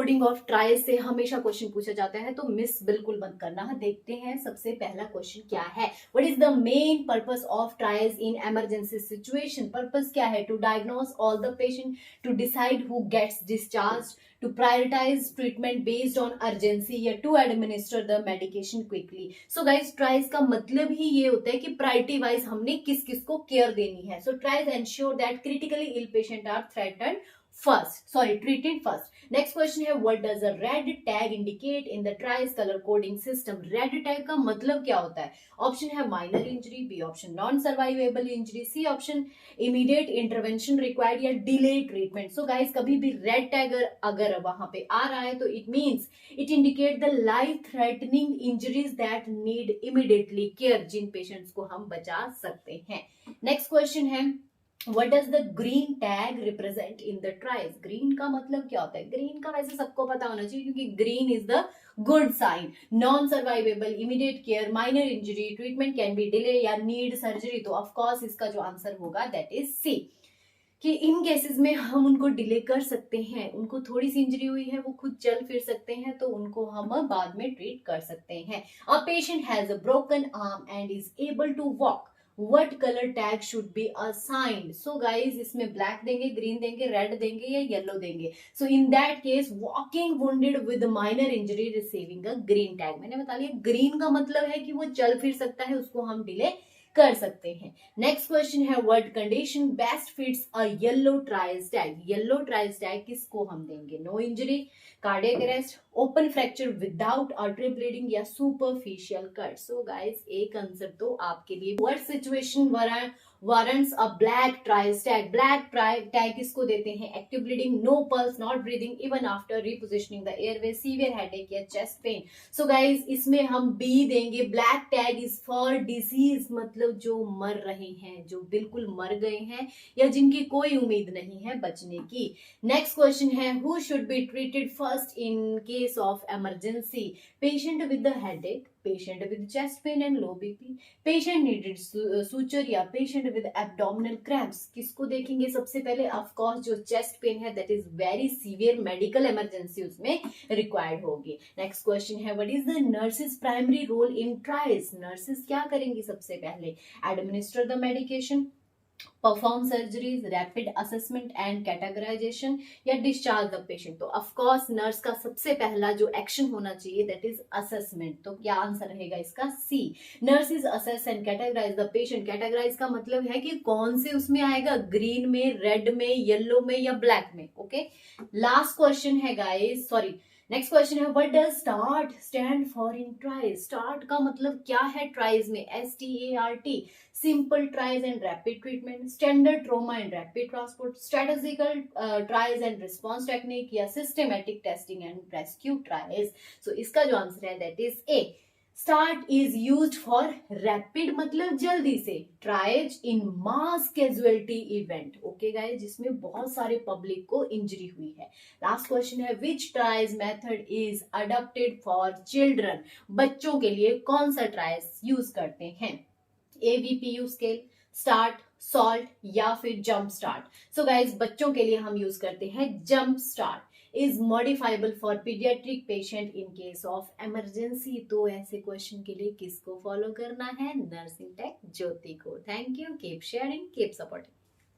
Coding of trials से हमेशा question पूछा जाता है, तो मिस बिल्कुल मत करना। देखते हैं सबसे पहला क्वेश्चन क्या है। What is the main purpose of trials in emergency situation? Purpose क्या है? To diagnose all the patient, to decide who gets discharge, to prioritize treatment based on urgency, या to administer the medication quickly. So guys, trials का मतलब ही ये होता है कि priority wise हमने किस किस को केयर देनी है। So trials ensure that critically ill patient are treated first. Next question है, what does a red tag indicate in the trials color coding system? Red tag का मतलब क्या होता है? ऑप्शन है minor injury, B option non survivable injury, C option immediate intervention required, या delayed treatment. So guys, कभी भी red tag अगर वहां पे आ रहा है तो it means it indicate the life threatening injuries that need immediately care, जिन पेशेंट्स को हम बचा सकते हैं। नेक्स्ट क्वेश्चन है, What does the green tag represent in the trials? Green का मतलब क्या होता है? Green का वैसे सबको पता होना चाहिए, क्योंकि green is the good sign, non survivable, immediate care, minor injury, treatment can be delayed, या need surgery। तो of course इसका जो आंसर होगा that is C, कि इन केसेस में हम उनको डिले कर सकते हैं। उनको थोड़ी सी इंजरी हुई है, वो खुद चल फिर सकते हैं, तो उनको हम बाद में ट्रीट कर सकते हैं। A patient has a broken arm and is able to walk, what color tag should be assigned? So guys, इसमें black देंगे, green देंगे, red देंगे या yellow देंगे। So in that case, walking wounded with minor injury receiving a green tag। मैंने बता लिया, green का मतलब है कि वो चल फिर सकता है, उसको हम डिले कर सकते हैं। नेक्स्ट क्वेश्चन है, what condition best fits a yellow triage tag? Yellow triage tag किसको हम देंगे? No injury, cardiac arrest, open fracture without artery bleeding, या सुपरफिशियल कट। सो गाइस, एक आंसर तो आपके लिए। What situation warrants a black triage tag? Black tag किसको देते हैं? Active bleeding, no pulse, not breathing even after repositioning the airway, severe headache, या chest pain. So guys, इसमें हम बी देंगे। Black tag is for disease, मतलब जो मर रहे हैं, जो बिल्कुल मर गए हैं, या जिनकी कोई उम्मीद नहीं है बचने की। नेक्स्ट क्वेश्चन है, who should be treated first in case of emergency? Patient with the headache, patient with chest pain and low BP, patient needed suture, या पेशेंट विद एब्डोमिनल क्रैम्प्स। किसको देखेंगे सबसे पहले? ऑफ कोर्स जो chest pain है, that is very severe medical emergency उसमें required होगी। Next question है, what is the nurses primary role in triage? Nurses क्या करेंगी सबसे पहले? Administer the medication, perform surgeries, rapid assessment and categorisation, या डिस्चार्ज द पेशेंट। तो ऑफ कोर्स नर्स का सबसे पहला जो एक्शन होना चाहिए, दैट इज असेसमेंट। तो क्या आंसर रहेगा इसका? C. Nurses assess and categorize the patient. Categorize का मतलब है कि कौन से उसमें आएगा, ग्रीन में, रेड में, येलो में, या ब्लैक में। ओके, लास्ट क्वेश्चन है गाइस, सॉरी नेक्स्ट क्वेश्चन है, what does START stand for in trials? START का मतलब क्या है ट्रायल्स में? START, simple trials and rapid treatment, standard trauma and rapid transport, strategical trials and response technique, या systematic testing and rescue trials. So इसका जो answer है that is A. START is used for rapid, मतलब जल्दी से, trials in mass casualty event. Okay guys, जिसमें बहुत सारे पब्लिक को इंजरी हुई है। लास्ट क्वेश्चन है, which trials method is adopted for children? बच्चों के लिए कौन सा ट्रायल्स यूज करते हैं? AVPU स्केल, स्टार्ट, सॉल्ट, या फिर जंप स्टार्ट। सो गाइज, बच्चों के लिए हम यूज करते हैं jump start. Is modifiable for paediatric patient in case of emergency. तो ऐसे क्वेश्चन के लिए किसको फॉलो करना है? नर्सिंग टेक ज्योति को। Thank you, keep sharing, keep supporting.